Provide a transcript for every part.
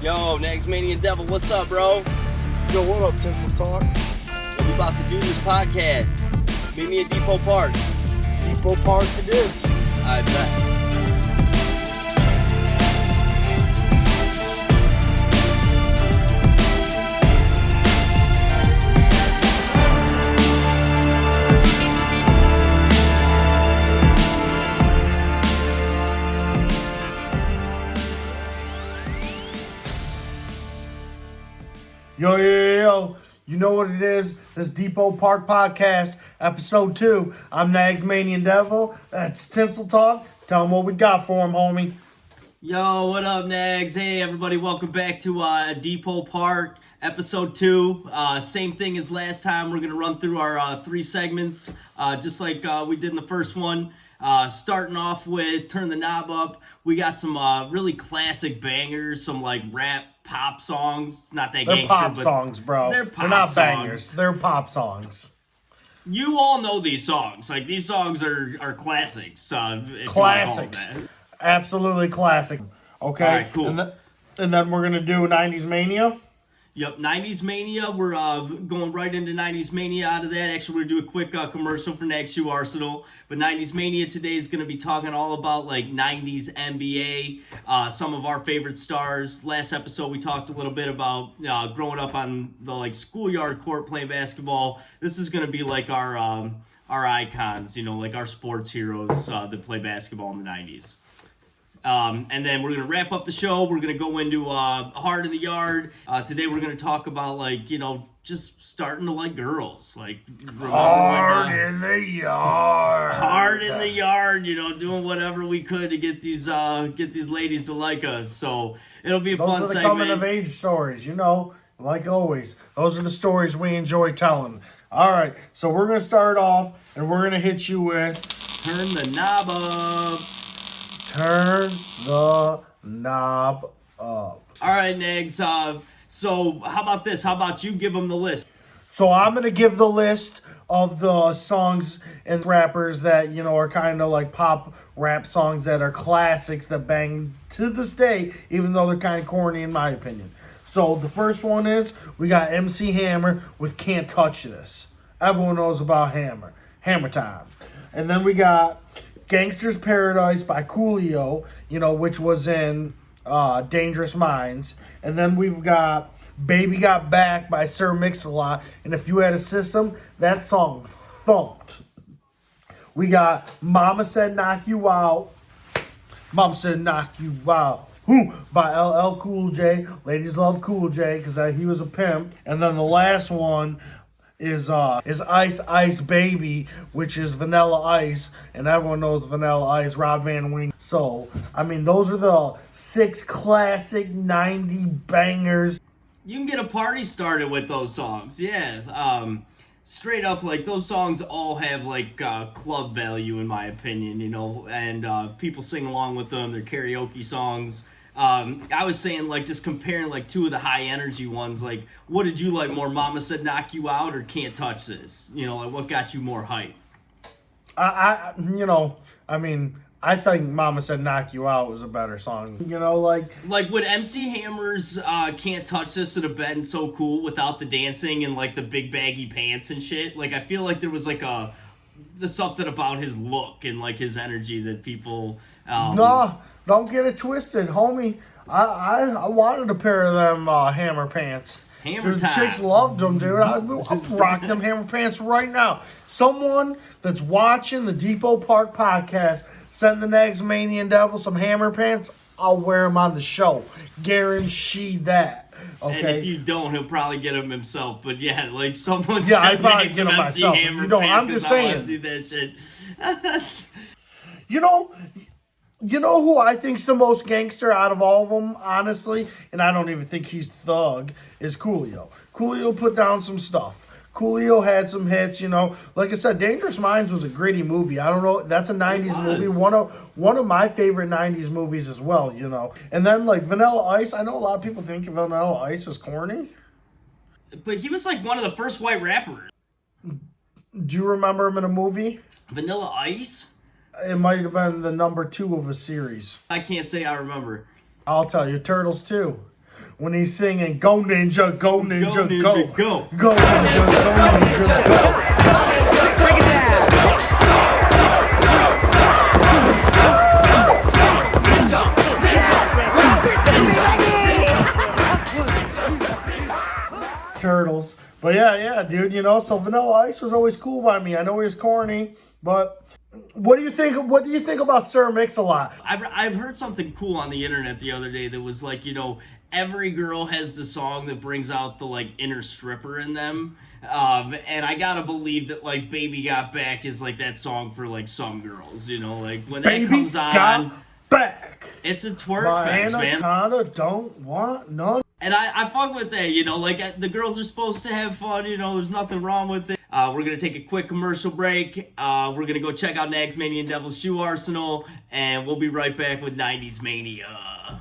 Yo, NagzmanianDEVIL, what's up, bro? Yo, what up, TinselTalk? We about to do this podcast. Meet me at Depot Park. Depot Park it is. I bet. Yo. You know what it is? This Depot Park Podcast, Episode 2. I'm NagzmanianDEVIL. That's TinselTalk. Tell them what we got for them, homie. Yo, what up, Nags? Hey, everybody, welcome back to Depot Park, Episode 2. Same thing as last time. We're going to run through our 3 segments, just like we did in the first one. Starting off with Turn the Knob Up. We got some really classic bangers, some like rap pop songs. It's not that They're gangster, pop but songs, bro. They're not songs. bangers. They're pop songs. You all know these songs. Like, these songs are classics. Classics. Absolutely classic. Okay. All right, cool. And then we're going to do 90s Mania. Yep, 90s Mania. We're going right into 90s Mania out of that. Actually, we're going to do a quick commercial for Nagz Shoe Arsenal. But 90s Mania today is going to be talking all about, like, 90s NBA, some of our favorite stars. Last episode, we talked a little bit about growing up on the, like, schoolyard court playing basketball. This is going to be, like, our icons, you know, like our sports heroes that play basketball in the 90s. And then we're going to wrap up the show. We're going to go into Hard in the Yard. Today we're going to talk about, like, you know, just starting to like girls. Like, Hard in the Yard. Hard in the Yard, you know, doing whatever we could to get these ladies to like us. So it'll be a fun segment. Those are the coming of age stories, you know, like always. Those are the stories we enjoy telling. All right, so we're going to start off, and we're going to hit you with Turn the Knob Up. Turn the knob up. All right, Nags. So how about this? How about you give them the list? So I'm going to give the list of the songs and rappers that, you know, are kind of like pop rap songs that are classics that bang to this day, even though they're kind of corny in my opinion. So the first one is, we got MC Hammer with Can't Touch This. Everyone knows about Hammer. Hammer time. And then we got Gangster's Paradise by Coolio, you know, which was in Dangerous Minds. And then we've got Baby Got Back by Sir Mix-a-Lot. And if you had a system, that song thumped. We got Mama Said Knock You Out. Mama Said Knock You Out. By LL Cool J. Ladies love Cool J because he was a pimp. And then the last one is Ice Ice Baby, which is Vanilla Ice, and everyone knows Vanilla Ice, Rob Van Wing. So, I mean, those are the 6 classic 90 bangers. You can get a party started with those songs, yeah. Straight up, like, those songs all have, like, club value, in my opinion, you know, and people sing along with them. They're karaoke songs. I was saying, like, just comparing, like, 2 of the high-energy ones, like, what did you like more, Mama Said Knock You Out or Can't Touch This? You know, like, what got you more hype? I think Mama Said Knock You Out was a better song. You know, like would MC Hammer's Can't Touch This have been so cool without the dancing and, like, the big baggy pants and shit? Like, I feel like there was, like, just something about his look and, like, his energy that people... No, don't get it twisted, homie. I wanted a pair of them Hammer pants. Hammer time. The chicks loved them, dude. I'll rock them Hammer pants right now. Someone that's watching the Depot Park Podcast, send the NagzmanianDEVIL some Hammer pants. I'll wear them on the show. Guarantee that. Okay. And if you don't, he'll probably get them himself. But yeah, like someone's I probably get them myself. You don't. I'm just saying. I want to see that shit. You know who I think's the most gangster out of all of them, honestly, and I don't even think he's thug, is Coolio. Coolio put down some stuff. Coolio had some hits, you know. Like I said, Dangerous Minds was a gritty movie. I don't know, that's a 90s movie. One of my favorite 90s movies as well, you know. And then, like, Vanilla Ice, I know a lot of people think Vanilla Ice was corny. But he was, like, one of the first white rappers. Do you remember him in a movie? Vanilla Ice? It might have been the number 2 of a series. I can't say I remember. I'll tell you, Turtles 2. when he's singing, "Go Ninja, go Ninja, Go, Ninja, go. Go Ninja, go Ninja, go." Break it Turtles. But yeah, dude, you know, so Vanilla Ice was always cool by me. I know he was corny, but what do you think about Sir Mix-a-Lot? I've heard something cool on the internet the other day that was like, you know, every girl has the song that brings out the like inner stripper in them. And I gotta believe that like Baby Got Back is like that song for like some girls, you know, like when Baby that comes on, got back. it's a twerk My fest, man. anaconda don't want none. And I fuck with that, you know, like the girls are supposed to have fun, you know, there's nothing wrong with it. We're going to take a quick commercial break. We're going to go check out NagzmanianDEVIL Shoe Arsenal, and we'll be right back with 90s Mania.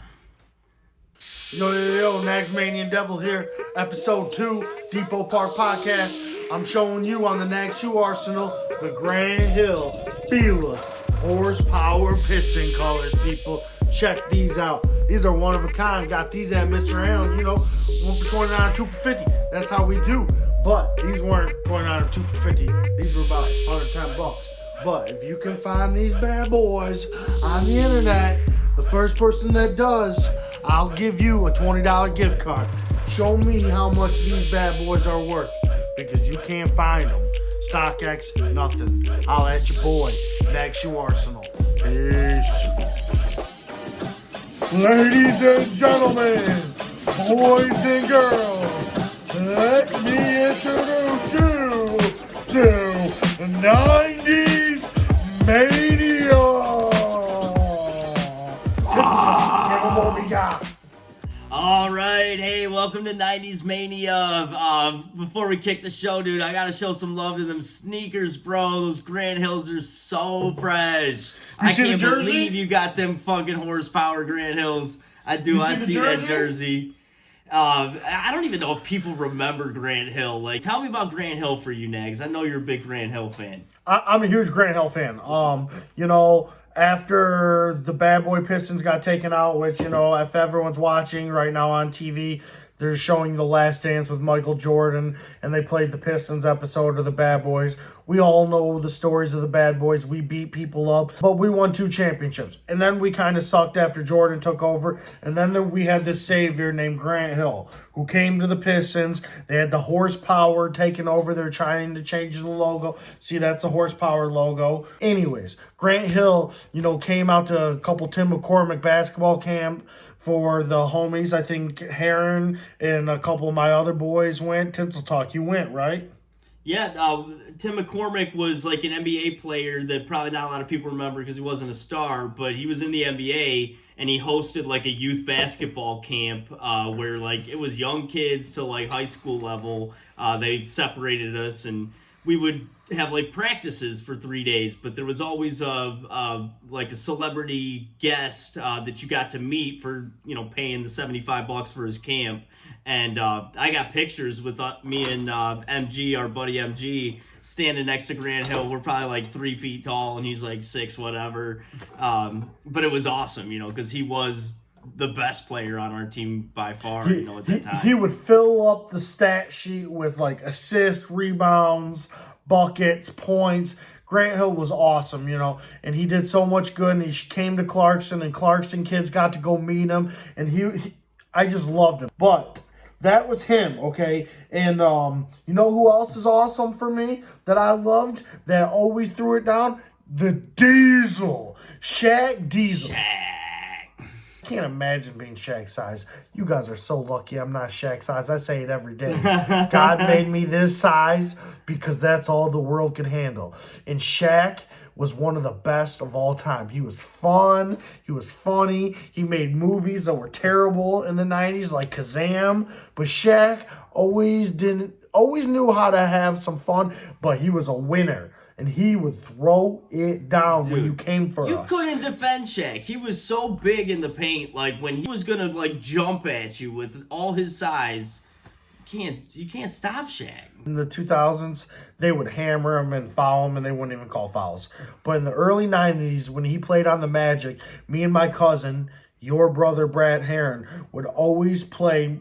Yo, NagzmanianDEVIL here, episode 2, Depot Park Podcast. I'm showing you on the Nagz Shoe Arsenal, the Grand Hill Fearless Horsepower Piston colors, people. Check these out. These are one of a kind. Got these at Mr. Allen, you know, 1 for 29, 2 for 50. That's how we do. But these weren't 29 or 2 for 50. These were about 110 bucks. But if you can find these bad boys on the internet, the first person that does, I'll give you a $20 gift card. Show me how much these bad boys are worth, because you can't find them. StockX, nothing. I'll at your boy, Nagz Shoe Arsenal. Peace. Ladies and gentlemen, boys and girls, let me introduce you to 90s Mania. What we got? All right, hey, welcome to 90s Mania. Before we kick the show, dude, I gotta show some love to them sneakers, bro. Those Grand Hills are so fresh. I see the can't jersey? believe you got them fucking horsepower Grand Hills. I do. I see that jersey. I don't even know if people remember Grand Hill. Like, tell me about Grand Hill for you, Nags. I know you're a big Grand Hill fan. I'm a huge Grand Hill fan. You know, after the Bad Boy Pistons got taken out, which, you know, if everyone's watching right now on TV, they're showing The Last Dance with Michael Jordan, and they played the Pistons episode of the Bad Boys. We all know the stories of the Bad Boys. We beat people up, but we won 2 championships. And then we kind of sucked after Jordan took over. And then we had this savior named Grant Hill, who came to the Pistons. They had the horsepower taken over. They're trying to change the logo. See, that's a horsepower logo. Anyways, Grant Hill, you know, came out to a couple Tim McCormick basketball camp for the homies. I think Heron and a couple of my other boys went. TinselTalk, you went, right? Yeah, Tim McCormick was like an NBA player that probably not a lot of people remember because he wasn't a star, but he was in the NBA and he hosted like a youth basketball camp where like it was young kids to like high school level. They separated us and we would have like practices for 3 days, but there was always like a celebrity guest that you got to meet for, you know, paying the $75 for his camp. And I got pictures with me and MG, our buddy MG, standing next to Grant Hill. We're probably like 3 feet tall and he's like 6, whatever. But it was awesome, you know, because he was the best player on our team by far, you know, at that time. He would fill up the stat sheet with like assists, rebounds, buckets, points. Grant Hill was awesome, you know, and he did so much good, and he came to Clarkson, and Clarkson kids got to go meet him, and I just loved him. But that was him, okay? And you know who else is awesome for me that I loved, that always threw it down? The Diesel. Shaq Diesel. I can't imagine being Shaq's size. You guys are so lucky I'm not Shaq's size. I say it every day. God made me this size because that's all the world could handle. And Shaq was one of the best of all time. He was fun. He was funny. He made movies that were terrible in the 90s like Kazam. But Shaq always knew how to have some fun, but he was a winner. And he would throw it down. Dude, when you came for us. You couldn't defend Shaq. He was so big in the paint. Like, when he was going to, like, jump at you with all his size, you can't stop Shaq. In the 2000s, they would hammer him and foul him, and they wouldn't even call fouls. But in the early 90s, when he played on the Magic, me and my cousin your brother Brad Heron would always play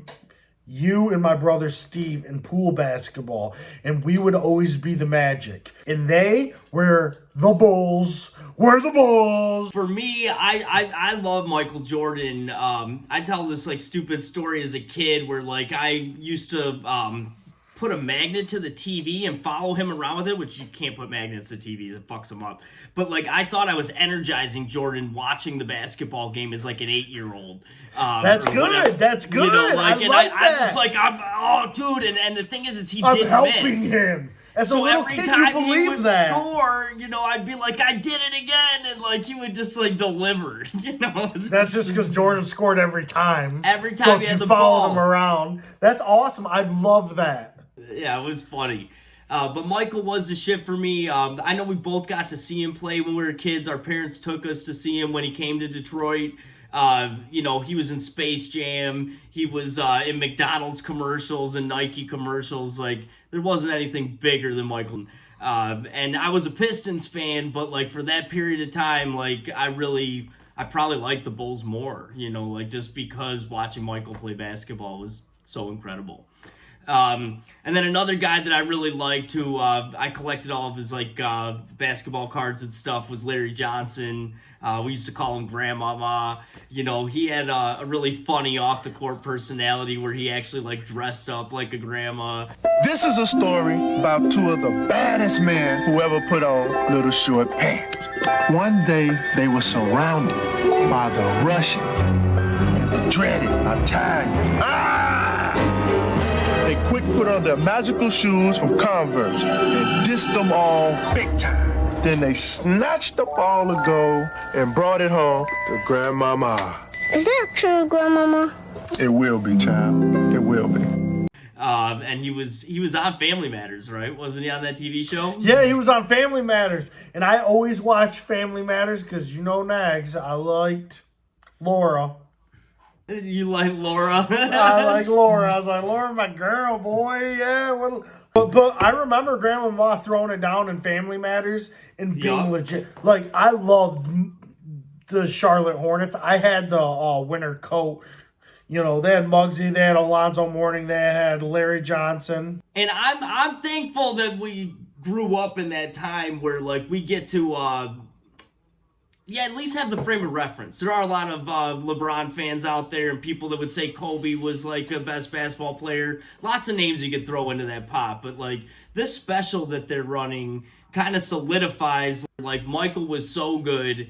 you and my brother Steve in pool basketball, and we would always be the Magic, and they were the Bulls. We're the Bulls. For me, I love Michael Jordan. I tell this like stupid story as a kid where like I used to put a magnet to the TV and follow him around with it, which you can't put magnets to TVs, it fucks them up. But like I thought I was energizing Jordan watching the basketball game as like an 8-year-old. That's good. Whatever. That's good. You know, like, I like that. I was like, oh, dude, and the thing is he I'm didn't helping miss. him. As a So little every kid, time you he believe would that. score, you know, I'd be like, I did it again, and like he would just like deliver, you know. That's just because Jordan scored every time. Every time so he if had you the followed ball. him around, that's awesome. I love that. Yeah, it was funny. But Michael was the shit for me. I know we both got to see him play when we were kids. Our parents took us to see him when he came to Detroit. You know, he was in Space Jam. He was in McDonald's commercials and Nike commercials. Like, there wasn't anything bigger than Michael. And I was a Pistons fan, but like for that period of time, like I probably liked the Bulls more, you know, like just because watching Michael play basketball was so incredible. And then another guy that I really liked who I collected all of his like basketball cards and stuff was Larry Johnson. We used to call him Grandmama. You know, he had a really funny off the court personality where he actually like dressed up like a grandma. This is a story about two of the baddest men who ever put on little short pants. One day they were surrounded by the Russians and the dreaded Italians. They quick put on their magical shoes from Converse and dissed them all big time. Then they snatched up all the gold and brought it home to Grandmama. Is that true, Grandmama? It will be, child. It will be. And he was on Family Matters, right? Wasn't he on that TV show? Yeah, he was on Family Matters. And I always watch Family Matters because, you know, Nags, I liked Laura. You like Laura? I like Laura. I was like, Laura, my girl, boy. Yeah. But I remember Grandma throwing it down in Family Matters and being legit. Like, I loved the Charlotte Hornets. I had the winter coat. You know, they had Muggsy, they had Alonzo Mourning, they had Larry Johnson. And I'm thankful that we grew up in that time where like we get to at least have the frame of reference. There are a lot of LeBron fans out there and people that would say Kobe was like the best basketball player. Lots of names you could throw into that pot, but like this special that they're running kind of solidifies like Michael was so good.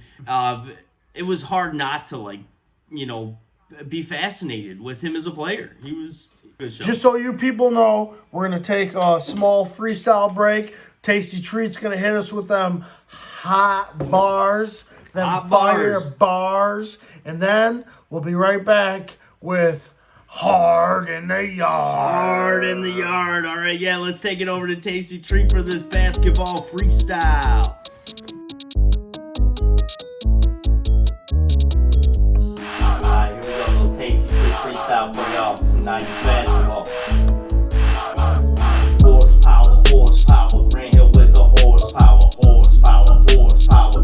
It was hard not to like, you know, be fascinated with him as a player. He was a good show. Just so you people know, we're going to take a small freestyle break. Tasty Treat's going to hit us with them hot bars, them Hot fire bars. bars, and then we'll be right back with Hard in the Yard. Hard in the yard. All right, yeah, let's take it over to Tasty Treat for this basketball freestyle. Alright, here we go, little Tasty Treat freestyle for y'all. Some 90s basketball. Horsepower, Grant Hill with the horsepower.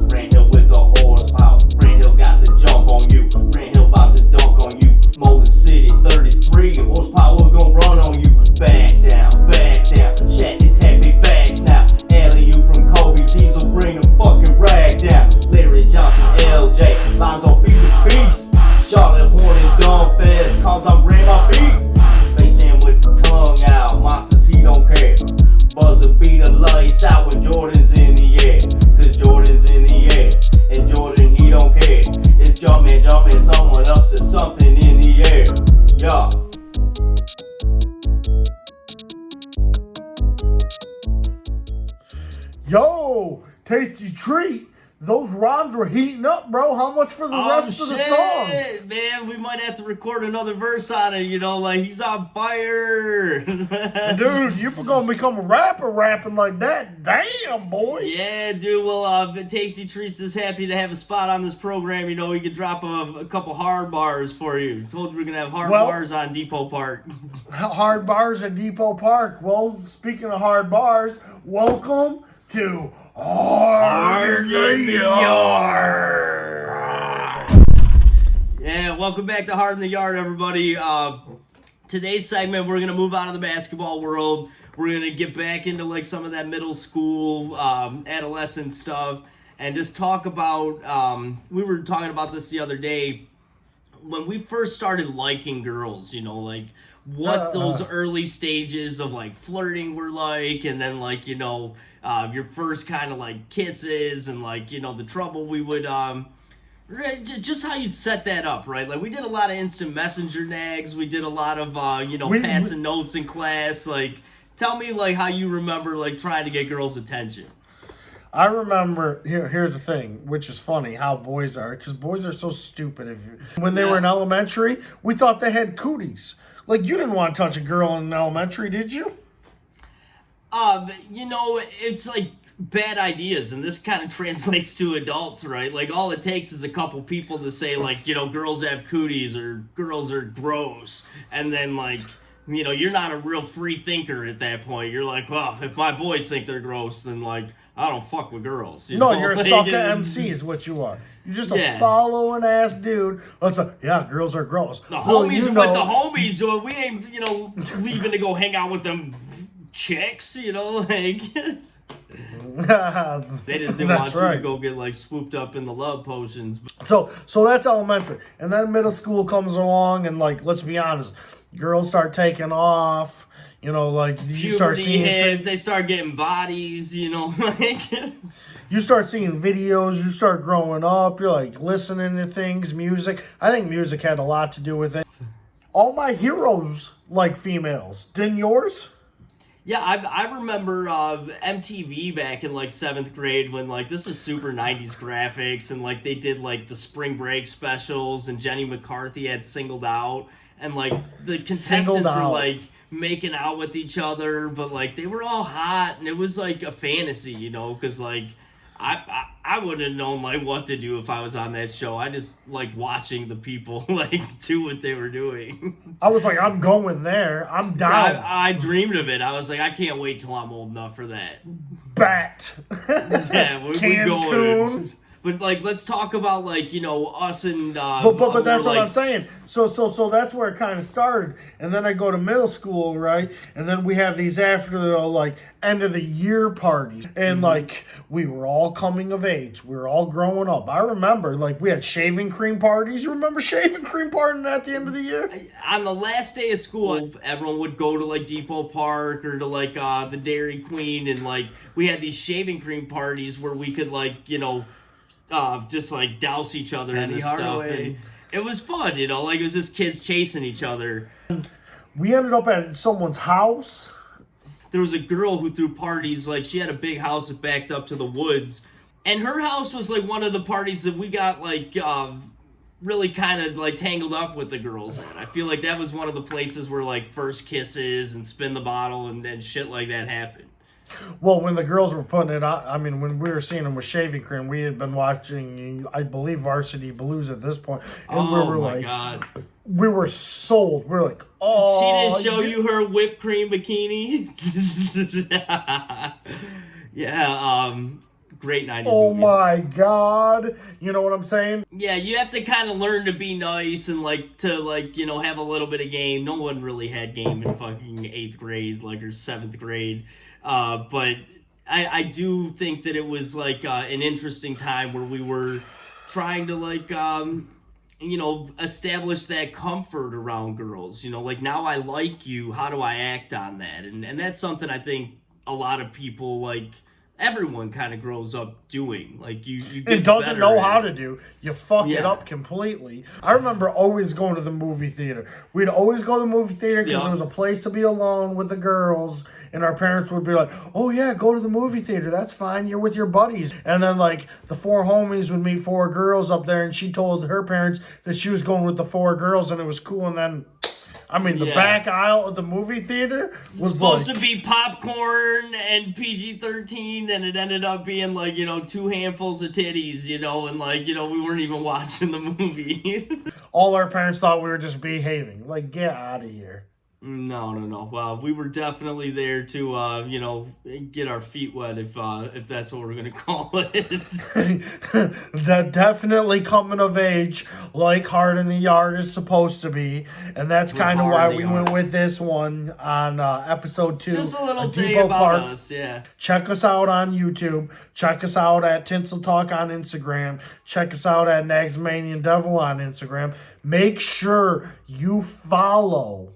Grant Hill with the horsepower. Grant Hill got the jump on you. Grant Hill about to dunk on you. Motor City 33, horsepower gon' run on you. Back down, Shaq and tap me bags now. Alley you from Kobe, Diesel bring the fucking rag down. Larry Johnson, LJ, Lonzo beat the beast. Charlotte Hornets gone fast, cause I'm bring my feet. Space Jam with the tongue out, monsters he don't care. Buzzer beat the lights out when Jordan's in the air. Cause Jordan's in the air, and Jordan he don't care. It's jumping, someone up to something in the air. Yeah. Yo, Tasty Treat. Those rhymes were heating up, bro. How much for the rest of the song? Man, we might have to record another verse on it, you know, like he's on fire. Dude, you're gonna become a rapper rapping like that. Damn, boy. Yeah, dude. Well, Tasty Treats is happy to have a spot on this program. You know, we could drop a couple hard bars for you. Told you we're gonna have hard bars on Depot Park. Hard bars at Depot Park. Well, speaking of hard bars, welcome to Hard in the Yard. Yeah, welcome back to Hard in the Yard, everybody. Today's segment, we're going to move out of the basketball world. We're going to get back into like some of that middle school, adolescent stuff, and just talk about, we were talking about this the other day, when we first started liking girls, you know, like what those early stages of like flirting were like, and then like, you know, your first kind of like kisses and like, you know, the trouble we would, just how you set that up, right? Like we did a lot of instant messenger nags. We did a lot of, passing notes in class. Like, tell me like how you remember like trying to get girls' attention. I remember, here's the thing, which is funny, how boys are, because boys are so stupid. When they were in elementary, we thought they had cooties. Like, you didn't want to touch a girl in elementary, did you? It's like bad ideas, and this kind of translates to adults, right? Like, all it takes is a couple people to say, like, you know, girls have cooties, or girls are gross, and then, like, you know, you're not a real free thinker at that point. You're like, well, if my boys think they're gross, then, like, I don't fuck with girls. You know? You're a sucker MC is what you are. You're just a following ass dude. It's like, yeah, girls are gross. The homies with the homies, we ain't, you know, leaving to go hang out with them chicks, you know, like... They just didn't want you to go get like swooped up in the love potions. So that's elementary, and then middle school comes along, and like, let's be honest, girls start taking off. You know, like you start seeing heads, they start getting bodies. You know, like you start seeing videos. You start growing up. You're like listening to things, music. I think music had a lot to do with it. All my heroes like females. Didn't yours? Yeah, I remember MTV back in like 7th grade when like this was super 90s graphics, and like they did like the spring break specials, and Jenny McCarthy had Singled Out, and like the contestants were like making out with each other, but like they were all hot, and it was like a fantasy, you know, because like I wouldn't have known like what to do if I was on that show. I just like watching the people like do what they were doing. I was like, I'm going there. I'm down. I dreamed of it. I was like, I can't wait till I'm old enough for that. Bat. Yeah, we're going. But like, let's talk about like, you know, us and. But that's what I'm saying. So that's where it kind of started, and then I go to middle school, right? And then we have these after the like end of the year parties, and like we were all coming of age. We were all growing up. I remember like we had shaving cream parties. You remember shaving cream partying at the end of the year? On the last day of school, everyone would go to like Depot Park or to like the Dairy Queen, and like we had these shaving cream parties where we could like, you know. Just like douse each other in this stuff. And it was fun, you know, like it was just kids chasing each other. We ended up at someone's house. There was a girl who threw parties, like she had a big house that backed up to the woods. And her house was like one of the parties that we got like really kind of like tangled up with the girls at. I feel like that was one of the places where like first kisses and spin the bottle and shit like that happened. Well, when the girls were putting it on, I mean, when we were seeing them with shaving cream, we had been watching, I believe, Varsity Blues at this point, and we were like, God. We were sold. We were like, oh. She didn't show you her whipped cream bikini? Yeah, great 90s Oh movie. My God. You know what I'm saying? Yeah, you have to kind of learn to be nice and like to like, you know, have a little bit of game. No one really had game in fucking 8th grade, like, or 7th grade. But I do think that it was like an interesting time where we were trying to like, establish that comfort around girls. You know, like now I like you, how do I act on that? And that's something I think a lot of people like. Everyone kind of grows up doing. Like you get it doesn't know how to to do. You fuck it up completely. I remember always going to the movie theater. We'd always go to the movie theater because there was a place to be alone with the girls, and our parents would be like, "Oh yeah, go to the movie theater. That's fine. You're with your buddies." And then like the 4 homies would meet 4 girls up there, and she told her parents that she was going with the 4 girls, and it was cool. And then. I mean, the back aisle of the movie theater was supposed to be popcorn and PG-13, and it ended up being like, 2 handfuls of titties, and like, we weren't even watching the movie. All our parents thought we were just behaving. Like, get out of here. No. Well, we were definitely there to, get our feet wet, if that's what we're gonna call it. That definitely coming of age, like Hard in the Yard is supposed to be, and that's kind of why we went with this one on episode 2. Just a little day Depot about Park. us, yeah. Check us out on YouTube. Check us out at TinselTalk on Instagram. Check us out at NagzmanianDEVIL on Instagram. Make sure you follow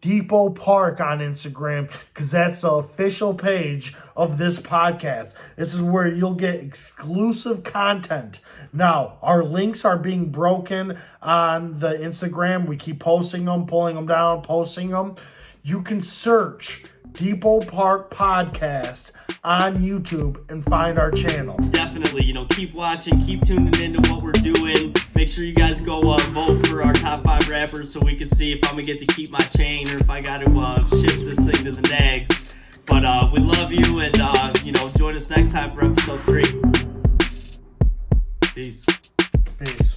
Depot Park on Instagram, because that's the official page of this podcast. This is where you'll get exclusive content. Now, our links are being broken on the Instagram. We keep posting them, pulling them down, posting them. You can search Depot Park Podcast on YouTube and find our channel. Definitely, keep watching, keep tuning into what we're doing. Make sure you guys go vote for our top 5 rappers so we can see if I'm gonna get to keep my chain or if I got to shift this thing to the Nagz. But we love you, and join us next time for episode 3. Peace. Peace.